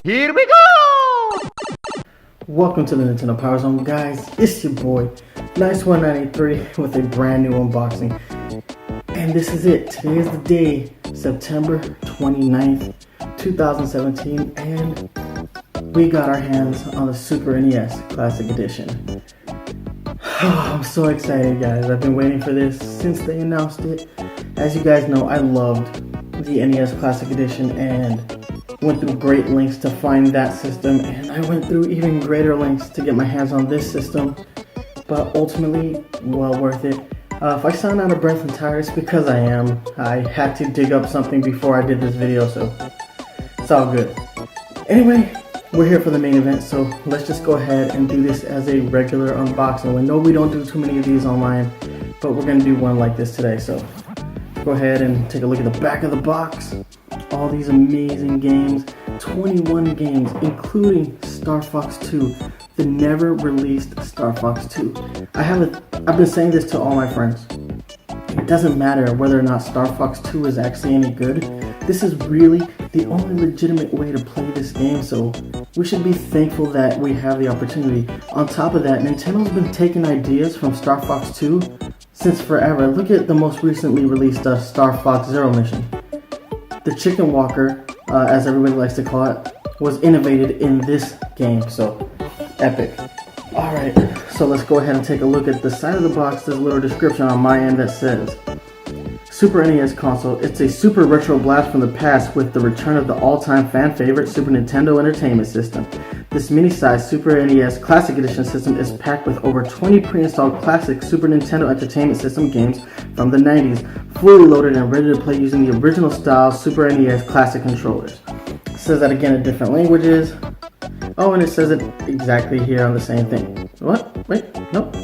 Here we go! Welcome to the Nintendo Power Zone, guys. It's your boy, Nice193, with a brand new unboxing. And this is it. Today is the day, September 29th, 2017, and we got our hands on the Super NES Classic Edition. I'm so excited, guys. I've been waiting for this since they announced it. As you guys know, I loved the NES Classic Edition and went through great lengths to find that system, and I went through even greater lengths to get my hands on this system, but ultimately, well worth it. If I sound out of breath and tired, it's because I am. I had to dig up something before I did this video, so it's all good. Anyway, we're here for the main event, so let's just go ahead and do this as a regular unboxing. I know we don't do too many of these online, but we're going to do one like this today, so go ahead and take a look at the back of the box. All these amazing games, 21 games, including Star Fox 2, the never released Star Fox 2. I've been saying this to all my friends. It doesn't matter whether or not Star Fox 2 is actually any good. This is really the only legitimate way to play this game, so we should be thankful that we have the opportunity. On top of that, Nintendo's been taking ideas from Star Fox 2 since forever. Look at the most recently released Star Fox Zero mission. The Chicken Walker, as everybody likes to call it, was innovated in this game, so epic. Alright, so let's go ahead and take a look at the side of the box. There's a little description on my end that says, Super NES console, it's a super retro blast from the past with the return of the all-time fan favorite Super Nintendo Entertainment System. This mini-sized Super NES Classic Edition system is packed with over 20 pre-installed classic Super Nintendo Entertainment System games from the 90s, fully loaded and ready to play using the original style Super NES Classic controllers. It says that again in different languages. Oh, and it says it exactly here on the same thing. What? Wait, nope.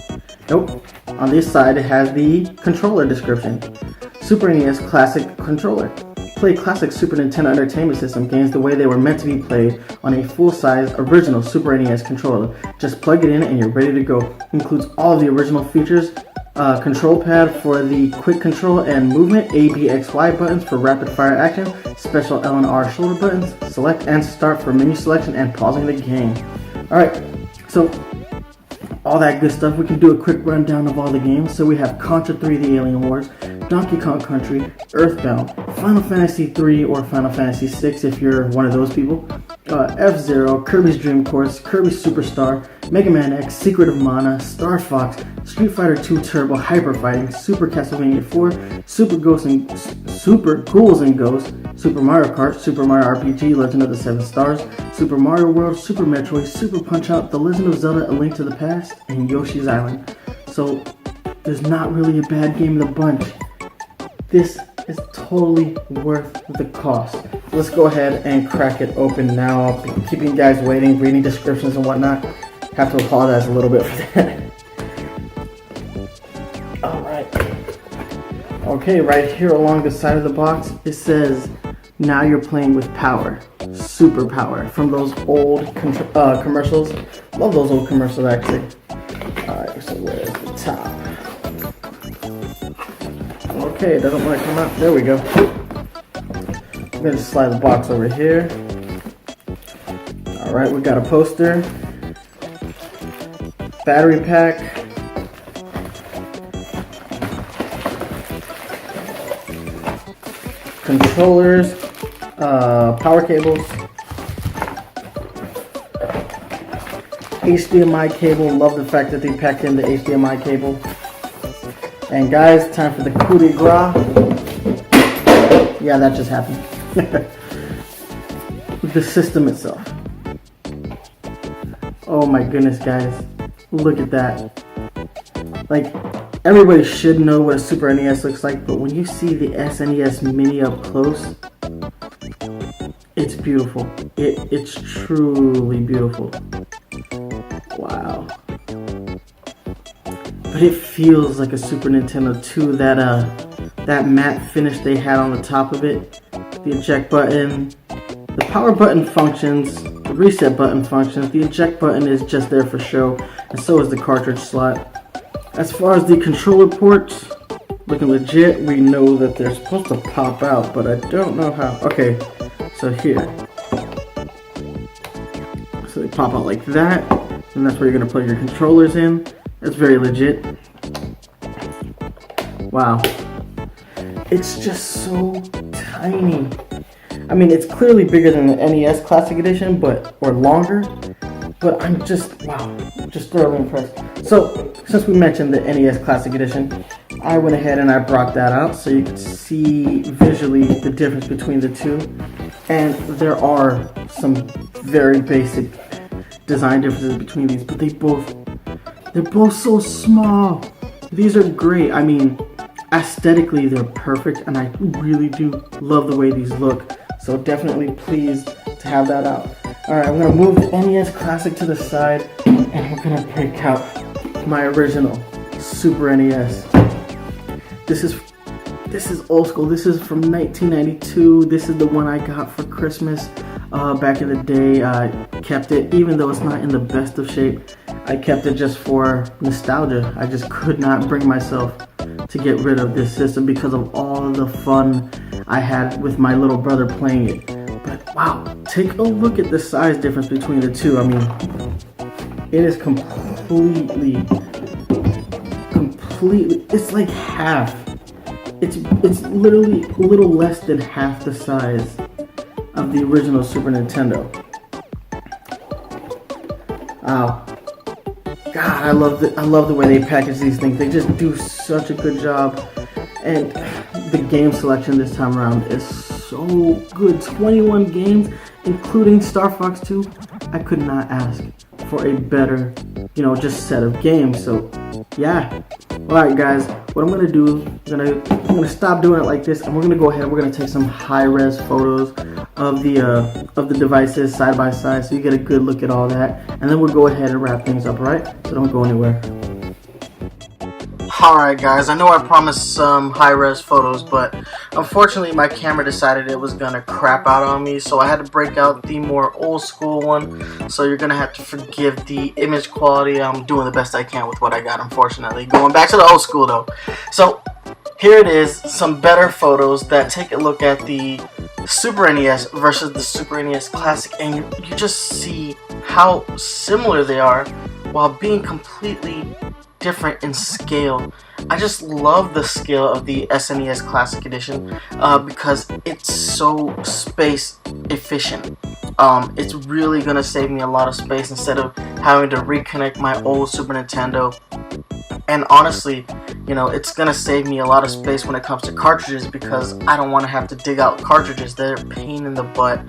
On this side it has the controller description. Super NES Classic Controller. Play classic Super Nintendo Entertainment System games the way they were meant to be played on a full-size original Super NES controller. Just plug it in and you're ready to go. Includes all of the original features, control pad for the quick control and movement, A, B, X, Y buttons for rapid fire action, special L and R shoulder buttons, select and start for menu selection and pausing the game. Alright, so all that good stuff. We can do a quick rundown of all the games. So we have Contra 3 The Alien Wars, Donkey Kong Country, Earthbound, Final Fantasy 3 or Final Fantasy 6 if you're one of those people, F-Zero, Kirby's Dream Course, Kirby Superstar, Mega Man X, Secret of Mana, Star Fox, Street Fighter 2 Turbo Hyper Fighting, Super Castlevania 4, Super Ghouls and Ghosts, Super Mario Kart, Super Mario RPG, Legend of the Seven Stars, Super Mario World, Super Metroid, Super Punch-Out, The Legend of Zelda: A Link to the Past, and Yoshi's Island. So there's not really a bad game in the bunch. This is totally worth the cost. Let's go ahead and crack it open now. I'll be keeping you guys waiting, reading descriptions and whatnot. Have to apologize a little bit for that. Alright. Okay, right here along the side of the box, it says, now you're playing with power. Super power. From those old commercials. Love those old commercials, actually. Alright, so where's the top? Okay, it doesn't want to come out. There we go. I'm going to slide the box over here. Alright, we got a poster. Battery pack. Controllers. Power cables. HDMI cable. Love the fact that they packed in the HDMI cable. And guys, time for the coup de grace. Yeah, that just happened. The system itself. Oh my goodness, guys. Look at that. Like, everybody should know what a Super NES looks like, but when you see the SNES Mini up close, it's beautiful. It's truly beautiful. Wow. But it feels like a Super Nintendo 2. That matte finish they had on the top of it, the eject button, the power button functions, the reset button functions. The eject button is just there for show, and so is the cartridge slot. As far as the controller ports, looking legit. We know that they're supposed to pop out, but I don't know how. Okay, so here. So they pop out like that, and that's where you're gonna plug your controllers in. That's very legit. Wow. It's just so tiny. I mean, it's clearly bigger than the NES Classic Edition, or longer. But I'm just, wow, just thoroughly impressed. So, since we mentioned the NES Classic Edition, I went ahead and I brought that out so you can see visually the difference between the two. And there are some very basic design differences between these, but they're both so small. These are great. I mean, aesthetically they're perfect, and I really do love the way these look. So definitely pleased to have that out. Alright, I'm going to move the NES Classic to the side, and we're going to break out my original Super NES. This is old school. This is from 1992. This is the one I got for Christmas back in the day. I kept it, even though it's not in the best of shape. I kept it just for nostalgia. I just could not bring myself to get rid of this system because of all the fun I had with my little brother playing it. But wow, take a look at the size difference between the two. I mean, it is completely, it's like half. It's literally a little less than half the size of the original Super Nintendo. Wow. God, I love the way they package these things. They just do such a good job. And the game selection this time around is so good. 21 games, including Star Fox 2. I could not ask for a better, just set of games. So, yeah. Alright guys, what I'm gonna do, I'm gonna stop doing it like this, and we're gonna go ahead and we're gonna take some high-res photos of the devices side by side, so you get a good look at all that, and then we'll go ahead and wrap things up, alright? So don't go anywhere. Alright guys, I know I promised some high-res photos, but unfortunately my camera decided it was gonna crap out on me, so I had to break out the more old school one. So you're gonna have to forgive the image quality. I'm doing the best I can with what I got, unfortunately. Going back to the old school though. So here it is, some better photos that take a look at the Super NES versus the Super NES Classic, and you just see how similar they are while being completely different in scale. I just love the scale of the SNES Classic Edition because it's so space efficient. It's really gonna save me a lot of space instead of having to reconnect my old Super Nintendo. And honestly, it's gonna save me a lot of space when it comes to cartridges because I don't want to have to dig out cartridges. They're a pain in the butt.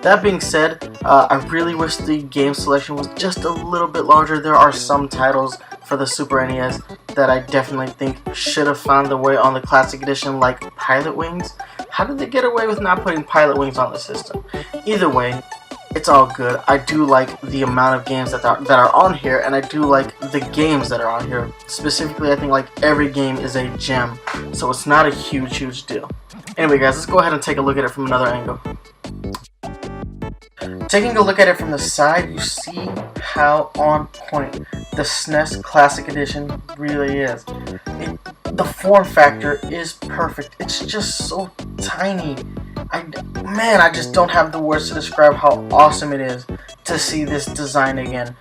That being said, I really wish the game selection was just a little bit larger. There are some titles for the Super NES that I definitely think should have found their way on the Classic Edition, like Pilot Wings. How did they get away with not putting Pilot Wings on the system? Either way, it's all good. I do like the amount of games that are on here, and I do like the games that are on here. Specifically, I think like every game is a gem, so it's not a huge deal. Anyway guys, let's go ahead and take a look at it from another angle. Taking a look at it from the side, you see how on point the SNES Classic Edition really is. The form factor is perfect. It's just so tiny. I just don't have the words to describe how awesome it is to see this design again.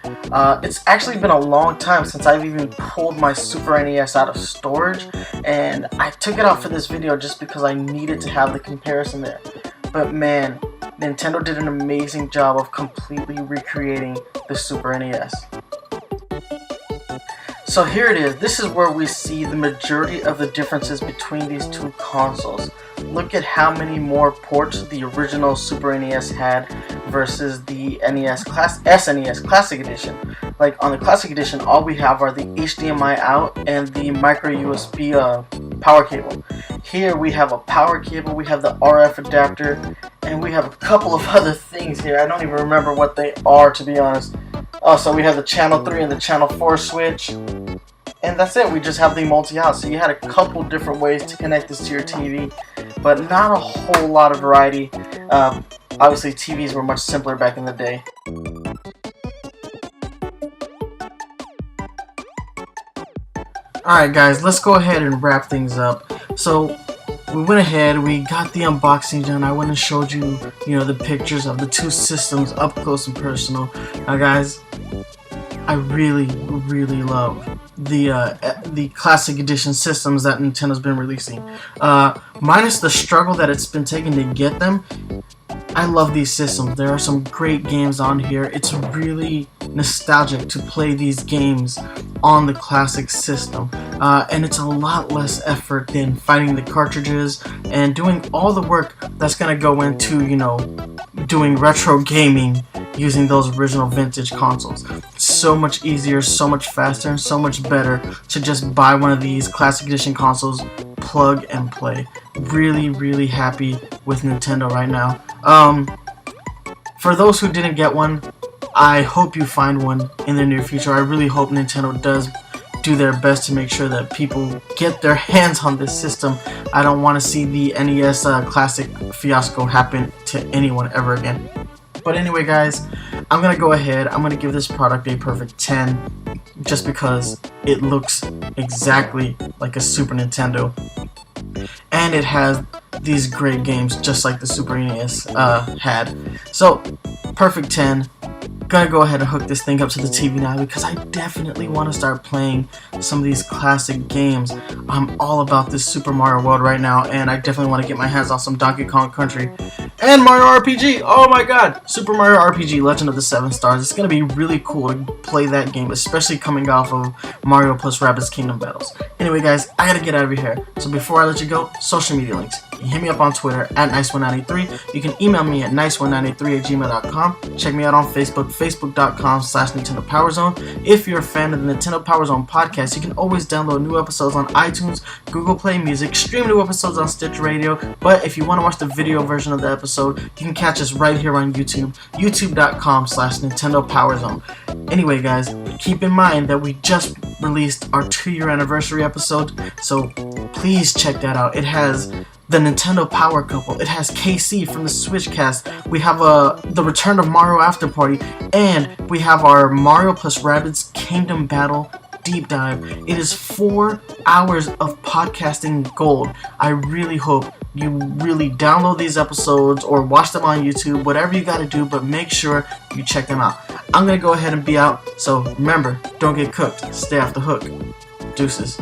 It's actually been a long time since I've even pulled my Super NES out of storage, and I took it out for this video just because I needed to have the comparison there. But man, Nintendo did an amazing job of completely recreating the Super NES. So here it is. This is where we see the majority of the differences between these two consoles. Look at how many more ports the original Super NES had versus the SNES Classic Edition. Like on the Classic Edition, all we have are the HDMI out and the micro USB power cable. Here we have a power cable, we have the RF adapter, and we have a couple of other things here. I don't even remember what they are, to be honest. Also, we have the channel 3 and the channel 4 switch. And that's it. We just have the multi-out. So you had a couple different ways to connect this to your TV, but not a whole lot of variety. Obviously, TVs were much simpler back in the day. Alright guys, let's go ahead and wrap things up. So we went ahead, we got the unboxing done. I went and showed you, the pictures of the two systems up close and personal. Now guys, I really love the Classic Edition systems that Nintendo's been releasing. Minus the struggle that it's been taking to get them, I love these systems. There are some great games on here. It's really nostalgic to play these games on the classic system, and it's a lot less effort than finding the cartridges and doing all the work that's gonna go into doing retro gaming using those original vintage consoles. It's so much easier, so much faster, and so much better to just buy one of these Classic Edition consoles, plug and play. Really happy with Nintendo right now. For those who didn't get one, I hope you find one in the near future. I really hope Nintendo does do their best to make sure that people get their hands on this system. I don't want to see the NES Classic fiasco happen to anyone ever again. But anyway guys, I'm going to go ahead, I'm going to give this product a perfect 10 just because it looks exactly like a Super Nintendo. And it has these great games just like the Super NES had. So, perfect 10. Gonna go ahead and hook this thing up to the TV now because I definitely want to start playing some of these classic games. I'm all about this Super Mario World right now, and I definitely want to get my hands on some Donkey Kong Country and Mario RPG. Oh my god, Super Mario RPG Legend of the Seven Stars. It's gonna be really cool to play that game, especially coming off of Mario plus Rabbids Kingdom Battles. Anyway guys, I gotta get out of here. So before I let you go, social media links. You can hit me up on Twitter at Nice193. You can email me at nice193@gmail.com. Check me out on Facebook, facebook.com/NintendoPowerZone. If you're a fan of the Nintendo Power Zone podcast, you can always download new episodes on iTunes, Google Play Music, stream new episodes on Stitch Radio. But if you want to watch the video version of the episode, you can catch us right here on YouTube, youtube.com/NintendoPowerZone. Anyway guys, keep in mind that we just released our 2-year anniversary episode, so please check that out. It has the Nintendo Power Couple, it has KC from the Switchcast, we have the Return of Mario After Party, and we have our Mario plus Rabbids Kingdom Battle Deep Dive. It is 4 hours of podcasting gold. I really hope you really download these episodes or watch them on YouTube, whatever you gotta do, but make sure you check them out. I'm gonna go ahead and be out, so remember, don't get cooked, stay off the hook. Deuces.